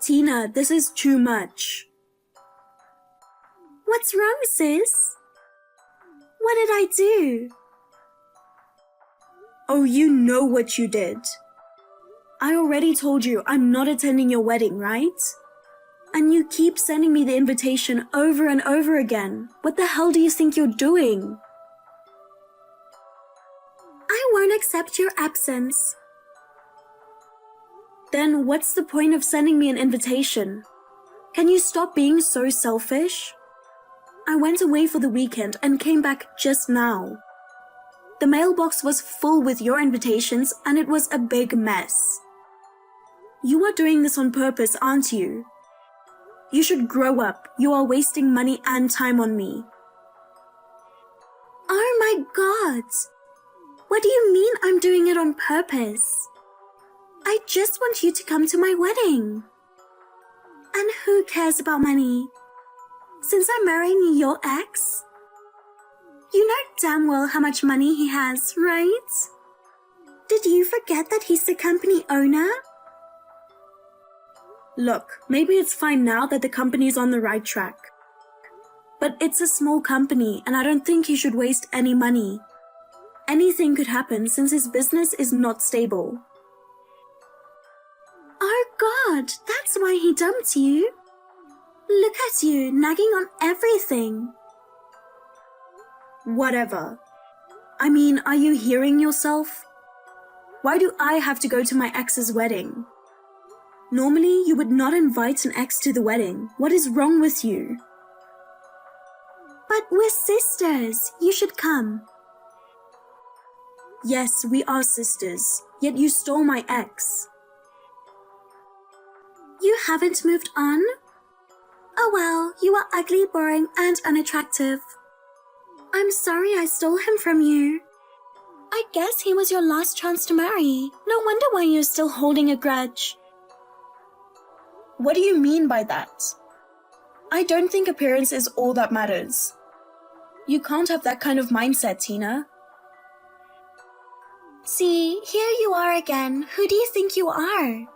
Tina, this is too much. What's wrong, sis? What did I do? Oh, you know what you did. I already told you I'm not attending your wedding, right? And you keep sending me the invitation over and over again. What the hell do you think you're doing? I won't accept your absence. Then what's the point of sending me an invitation? Can you stop being so selfish? I went away for the weekend and came back just now. The mailbox was full with your invitations and it was a big mess. You are doing this on purpose, aren't you? You should grow up. You are wasting money and time on me. Oh my God! What do you mean I'm doing it on purpose? I just want you to come to my wedding. And who cares about money? Since I'm marrying your ex? You know damn well how much money he has, right? Did you forget that he's the company owner? Look, maybe it's fine now that the company's on the right track. But it's a small company and I don't think he should waste any money. Anything could happen since his business is not stable. Oh God, that's why he dumped you. Look at you, nagging on everything. Whatever. I mean, are you hearing yourself? Why do I have to go to my ex's wedding? Normally, you would not invite an ex to the wedding. What is wrong with you? But we're sisters. You should come. Yes, we are sisters. Yet you stole my ex. You haven't moved on? Oh well, you are ugly, boring, and unattractive. I'm sorry I stole him from you. I guess he was your last chance to marry. No wonder why you're still holding a grudge. What do you mean by that? I don't think appearance is all that matters. You can't have that kind of mindset, Tina. See, here you are again. Who do you think you are?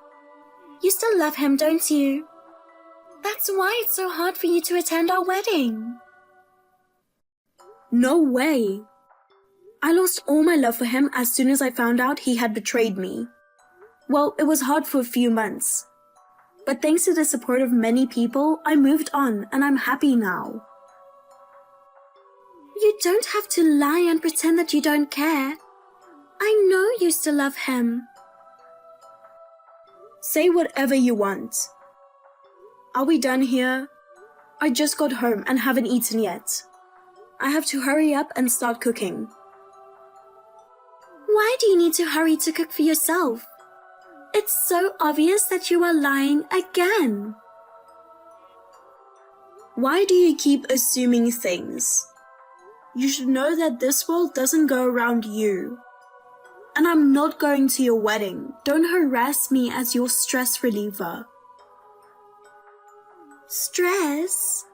You still love him, don't you? That's why it's so hard for you to attend our wedding. No way. I lost all my love for him as soon as I found out he had betrayed me. Well, it was hard for a few months. But thanks to the support of many people, I moved on and I'm happy now. You don't have to lie and pretend that you don't care. I know you still love him. Say whatever you want. Are we done here? I just got home and haven't eaten yet. I have to hurry up and start cooking. Why do you need to hurry to cook for yourself? It's so obvious that you are lying again. Why do you keep assuming things? You should know that this world doesn't go around you. And I'm not going to your wedding. Don't harass me as your stress reliever. Stress?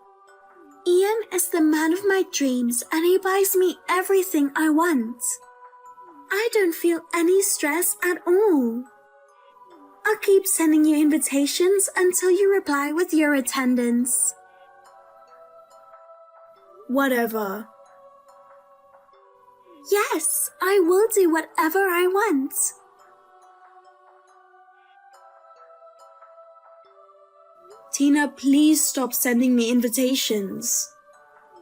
Ian is the man of my dreams and he buys me everything I want. I don't feel any stress at all. I'll keep sending you invitations until you reply with your attendance. Whatever. Yes, I will do whatever I want. Tina, please stop sending me invitations.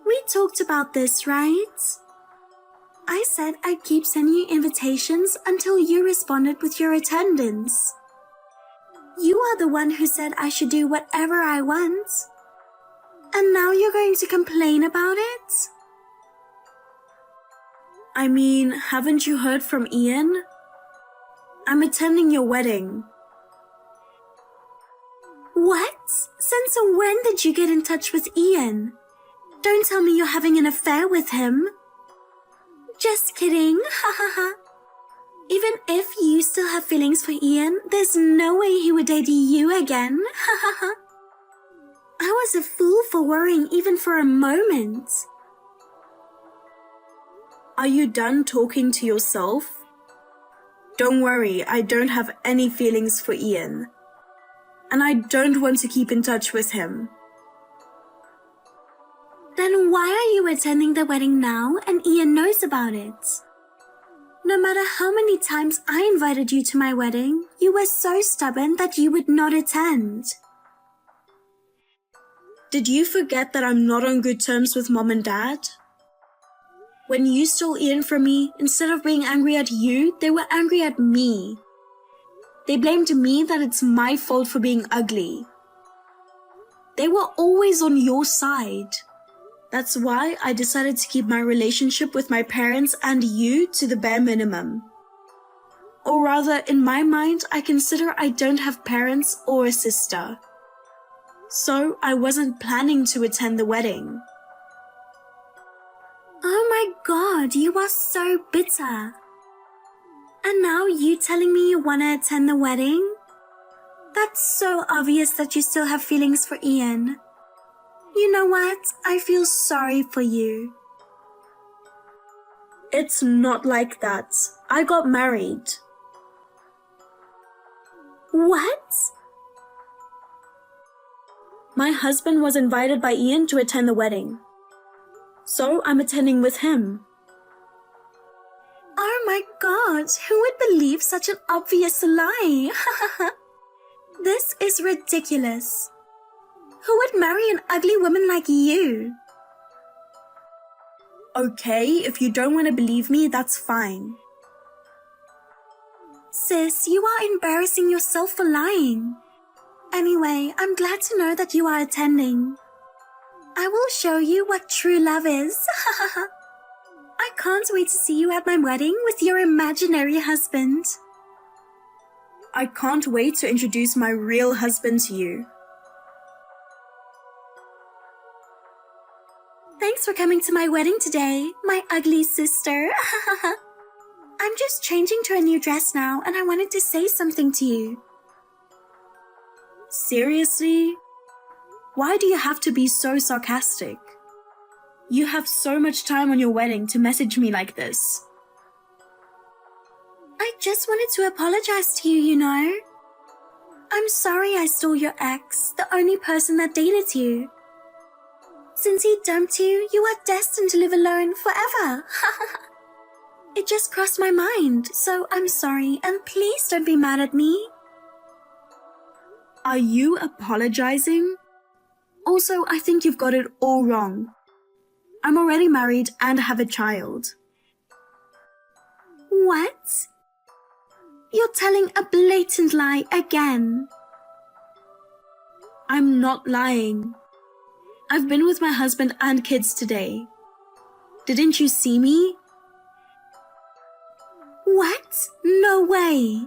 We talked about this, right? I said I'd keep sending you invitations until you responded with your attendance. You are the one who said I should do whatever I want. And now you're going to complain about it? I mean, haven't you heard from Ian? I'm attending your wedding. What? Since when did you get in touch with Ian? Don't tell me you're having an affair with him. Just kidding, ha ha ha. Even if you still have feelings for Ian, there's no way he would date you again, ha ha ha. I was a fool for worrying even for a moment. Are you done talking to yourself? Don't worry, I don't have any feelings for Ian. and I don't want to keep in touch with him. Then why are you attending the wedding now and Ian knows about it? No matter how many times I invited you to my wedding, you were so stubborn that you would not attend. Did you forget that I'm not on good terms with Mom and Dad? When you stole Ian from me, instead of being angry at you, they were angry at me. They blamed me that it's my fault for being ugly. They were always on your side. That's why I decided to keep my relationship with my parents and you to the bare minimum. Or rather, in my mind, I consider I don't have parents or a sister. So I wasn't planning to attend the wedding. Oh my God, you are so bitter. And now you telling me you want to attend the wedding? That's so obvious that you still have feelings for Ian. You know what? I feel sorry for you. It's not like that. I got married. What? My husband was invited by Ian to attend the wedding. So I'm attending with him. Oh my God, who would believe such an obvious lie? This is ridiculous. Who would marry an ugly woman like you? Okay, if you don't want to believe me, that's fine. Sis, you are embarrassing yourself for lying. Anyway, I'm glad to know that you are attending. I will show you what true love is. I can't wait to see you at my wedding with your imaginary husband. I can't wait to introduce my real husband to you. Thanks for coming to my wedding today, my ugly sister. I'm just changing to a new dress now and I wanted to say something to you. Seriously? Why do you have to be so sarcastic? You have so much time on your wedding to message me like this. I just wanted to apologize to you, you know. I'm sorry I stole your ex, the only person that dated you. Since he dumped you, you are destined to live alone forever. It just crossed my mind, so I'm sorry and please don't be mad at me. Are you apologizing? Also, I think you've got it all wrong. I'm already married and have a child. What? You're telling a blatant lie again. I'm not lying. I've been with my husband and kids today. Didn't you see me? What? No way.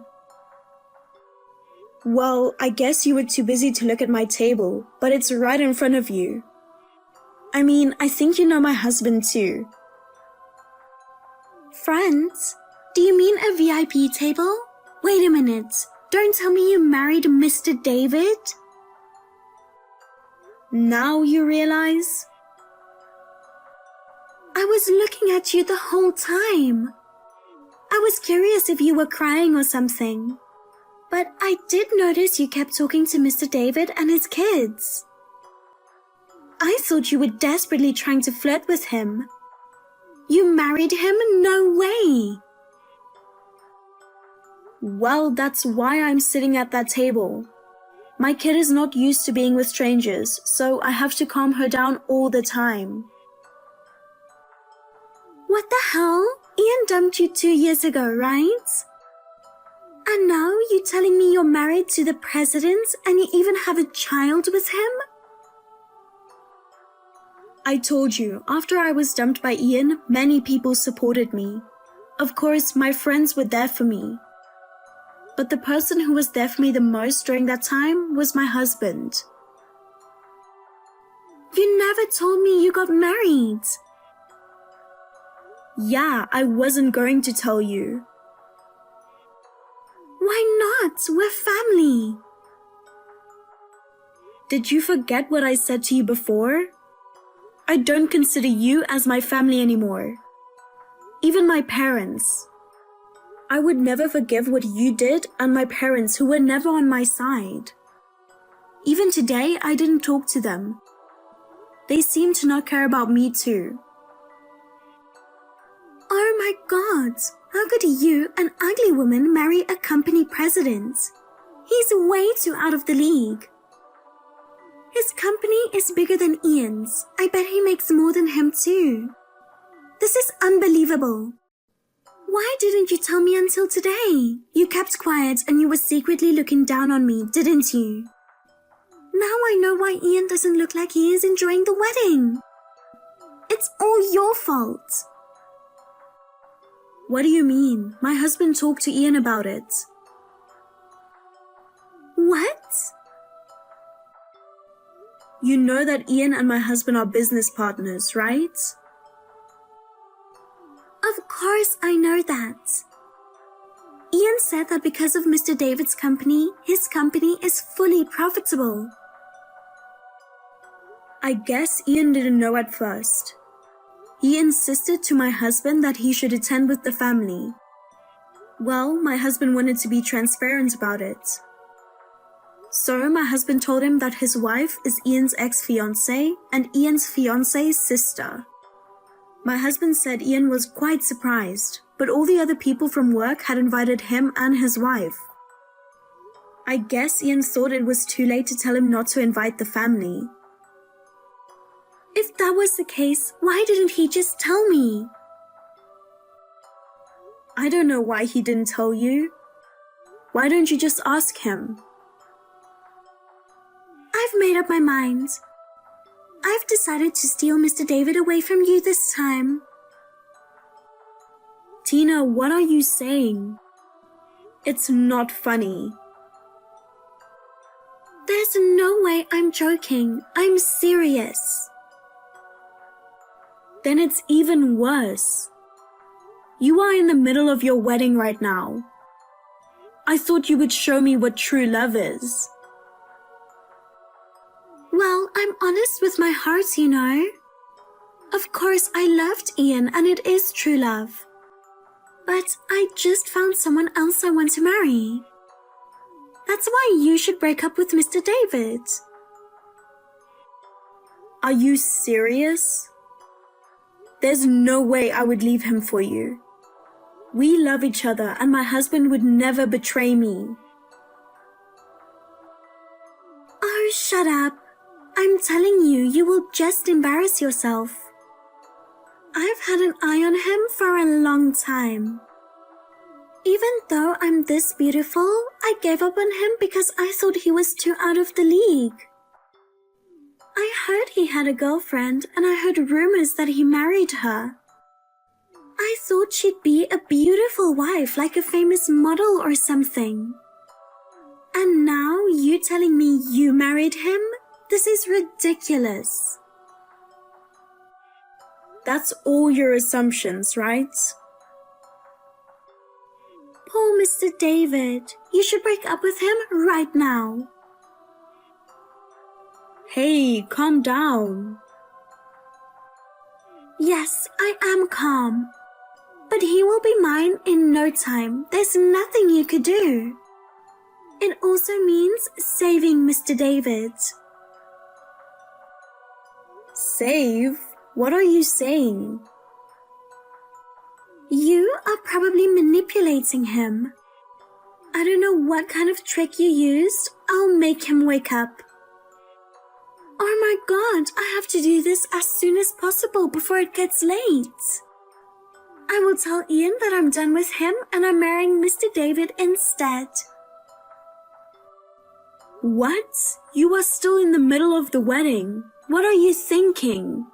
Well, I guess you were too busy to look at my table, but it's right in front of you. I mean, I think you know my husband too. Front? Do you mean a VIP table? Wait a minute. Don't tell me you married Mr. David? Now you realize? I was looking at you the whole time. I was curious if you were crying or something. But I did notice you kept talking to Mr. David and his kids. I thought you were desperately trying to flirt with him. You married him? No way. Well, that's why I'm sitting at that table. My kid is not used to being with strangers, so I have to calm her down all the time. What the hell? Ian dumped you 2 years ago, right? And now you're telling me you're married to the president and you even have a child with him? I told you, after I was dumped by Ian, many people supported me. Of course, my friends were there for me. But the person who was there for me the most during that time was my husband. You never told me you got married. Yeah, I wasn't going to tell you. Why not? We're family. Did you forget what I said to you before? I don't consider you as my family anymore. Even my parents. I would never forgive what you did and my parents who were never on my side. Even today, I didn't talk to them. They seem to not care about me too. Oh my God! How could you, an ugly woman, marry a company president? He's way too out of the league. His company is bigger than Ian's. I bet he makes more than him too. This is unbelievable. Why didn't you tell me until today? You kept quiet and you were secretly looking down on me, didn't you? Now I know why Ian doesn't look like he is enjoying the wedding. It's all your fault. What do you mean? My husband talked to Ian about it. What? You know that Ian and my husband are business partners, right? Of course I know that. Ian said that because of Mr. David's company, his company is fully profitable. I guess Ian didn't know at first. He insisted to my husband that he should attend with the family. Well, my husband wanted to be transparent about it. So my husband told him that his wife is Ian's ex-fiancée and Ian's fiancée's sister. My husband said Ian was quite surprised, but all the other people from work had invited him and his wife. I guess Ian thought it was too late to tell him not to invite the family. If that was the case, why didn't he just tell me? I don't know why he didn't tell you. Why don't you just ask him? I've made up my mind. I've decided to steal Mr. David away from you this time. Tina, what are you saying? It's not funny. There's no way I'm joking. I'm serious. Then it's even worse. You are in the middle of your wedding right now. I thought you would show me what true love is. Well, I'm honest with my heart, you know. Of course, I loved Ian and it is true love. But I just found someone else I want to marry. That's why you should break up with Mr. David. Are you serious? There's no way I would leave him for you. We love each other and my husband would never betray me. Oh, shut up. I'm telling you, you will just embarrass yourself. I've had an eye on him for a long time. Even though I'm this beautiful, I gave up on him because I thought he was too out of the league. I heard he had a girlfriend and I heard rumors that he married her. I thought she'd be a beautiful wife like a famous model or something. And now you telling me you married him? This is ridiculous. That's all your assumptions, right? Poor Mr. David. You should break up with him right now. Hey, calm down. Yes, I am calm. But he will be mine in no time. There's nothing you could do. It also means saving Mr. David. Save? What are you saying? You are probably manipulating him. I don't know what kind of trick you used. I'll make him wake up. Oh my God, I have to do this as soon as possible before it gets late. I will tell Ian that I'm done with him and I'm marrying Mr. David instead. What? You are still in the middle of the wedding. What are you thinking?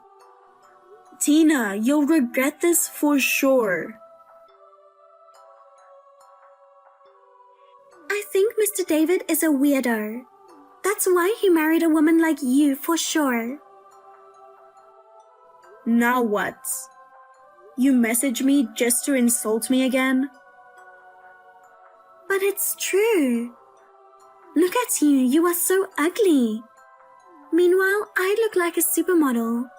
Tina, you'll regret this for sure. I think Mr. David is a weirdo. That's why he married a woman like you for sure. Now what? You message me just to insult me again? But it's true. Look at you, you are so ugly. Meanwhile, I look like a supermodel.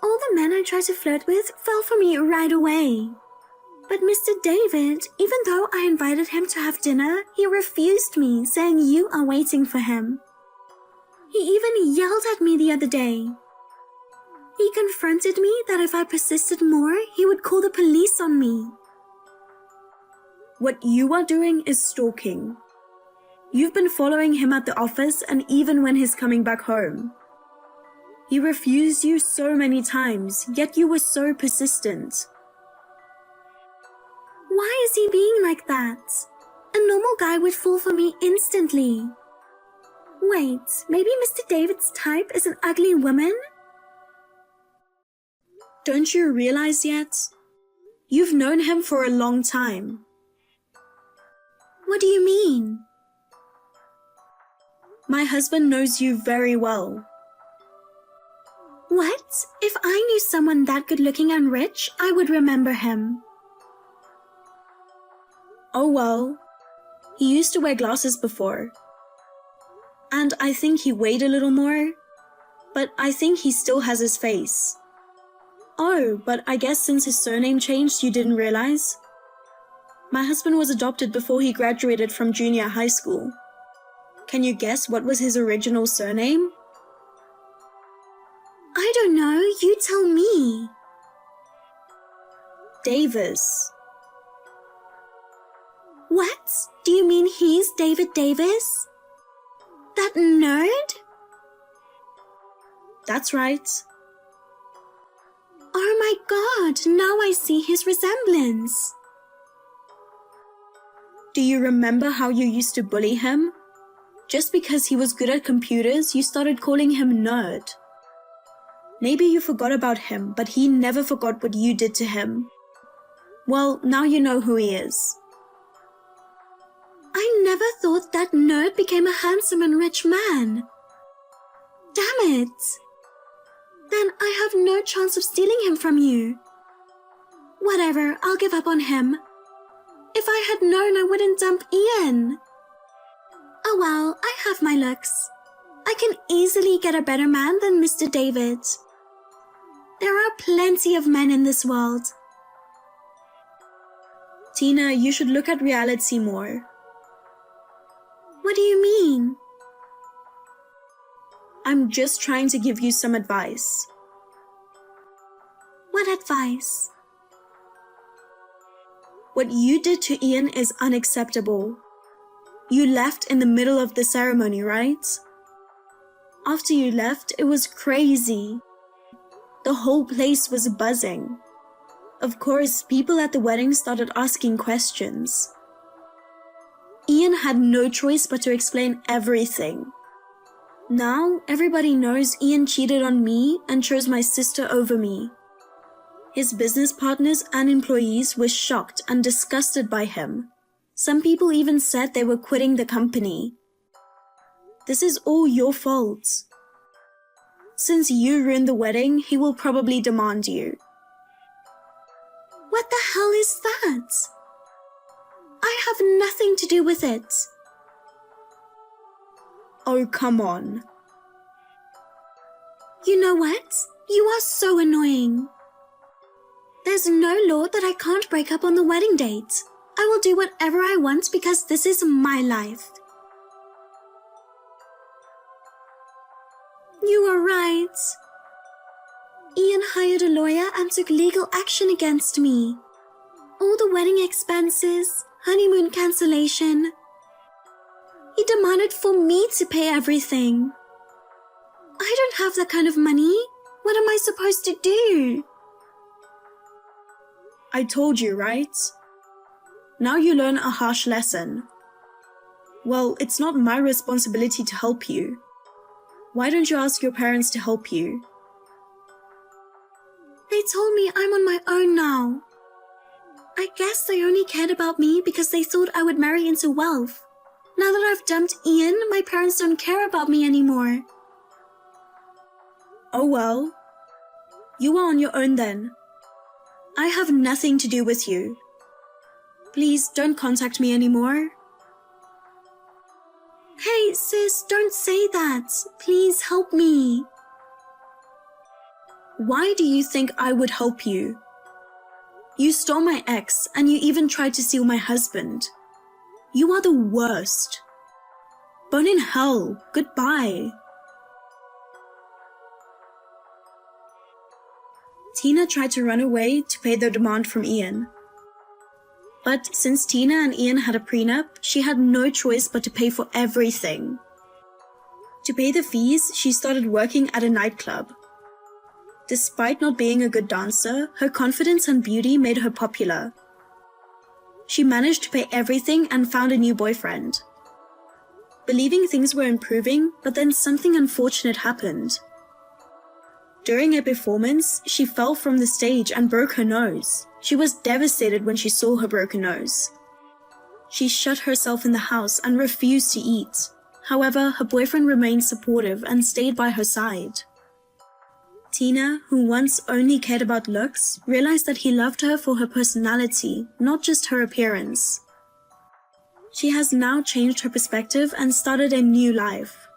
All the men I tried to flirt with fell for me right away. But Mr. David, even though I invited him to have dinner, he refused me, saying you are waiting for him. He even yelled at me the other day. He confronted me that if I persisted more, he would call the police on me. What you are doing is stalking. You've been following him at the office and even when he's coming back home. He refused you so many times, yet you were so persistent. Why is he being like that? A normal guy would fall for me instantly. Wait, maybe Mr. David's type is an ugly woman? Don't you realize yet? You've known him for a long time. What do you mean? My husband knows you very well. What? If I knew someone that good-looking and rich, I would remember him. Oh well, he used to wear glasses before. And I think he weighed a little more, but I think he still has his face. Oh, but I guess since his surname changed, you didn't realize? My husband was adopted before he graduated from junior high school. Can you guess what was his original surname? I don't know, you tell me. Davis. What? Do you mean he's David Davis? That nerd? That's right. Oh my god, now I see his resemblance. Do you remember how you used to bully him? Just because he was good at computers, you started calling him nerd. Maybe you forgot about him, but he never forgot what you did to him. Well, now you know who he is. I never thought that nerd became a handsome and rich man. Damn it! Then I have no chance of stealing him from you. Whatever, I'll give up on him. If I had known, I wouldn't dump Ian. Oh well, I have my looks. I can easily get a better man than Mr. David. There are plenty of men in this world. Tina, you should look at reality more. What do you mean? I'm just trying to give you some advice. What advice? What you did to Ian is unacceptable. You left in the middle of the ceremony, right? After you left, it was crazy. The whole place was buzzing. Of course, people at the wedding started asking questions. Ian had no choice but to explain everything. Now, everybody knows Ian cheated on me and chose my sister over me. His business partners and employees were shocked and disgusted by him. Some people even said they were quitting the company. This is all your fault. Since you ruined the wedding, he will probably demand you. What the hell is that? I have nothing to do with it. Oh, come on. You know what? You are so annoying. There's no law that I can't break up on the wedding date. I will do whatever I want because this is my life. You are right. Ian hired a lawyer and took legal action against me. All the wedding expenses, honeymoon cancellation. He demanded for me to pay everything. I don't have that kind of money. What am I supposed to do? I told you, right? Now you learn a harsh lesson. Well, it's not my responsibility to help you. Why don't you ask your parents to help you? They told me I'm on my own now. I guess they only cared about me because they thought I would marry into wealth. Now that I've dumped Ian, my parents don't care about me anymore. Oh well. You are on your own then. I have nothing to do with you. Please don't contact me anymore. Hey sis, don't say that. Please help me. Why do you think I would help you? You stole my ex and you even tried to steal my husband. You are the worst. Burn in hell. Goodbye. Tina tried to run away to pay the demand from Ian. But since Tina and Ian had a prenup, she had no choice but to pay for everything. To pay the fees, she started working at a nightclub. Despite not being a good dancer, her confidence and beauty made her popular. She managed to pay everything and found a new boyfriend. Believing things were improving, but then something unfortunate happened. During a performance, she fell from the stage and broke her nose. She was devastated when she saw her broken nose. She shut herself in the house and refused to eat. However, her boyfriend remained supportive and stayed by her side. Tina, who once only cared about looks, realized that he loved her for her personality, not just her appearance. She has now changed her perspective and started a new life.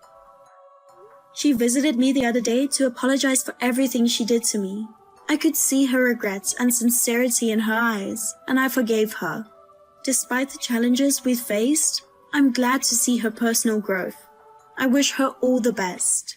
She visited me the other day to apologize for everything she did to me. I could see her regret and sincerity in her eyes, and I forgave her. Despite the challenges we've faced, I'm glad to see her personal growth. I wish her all the best.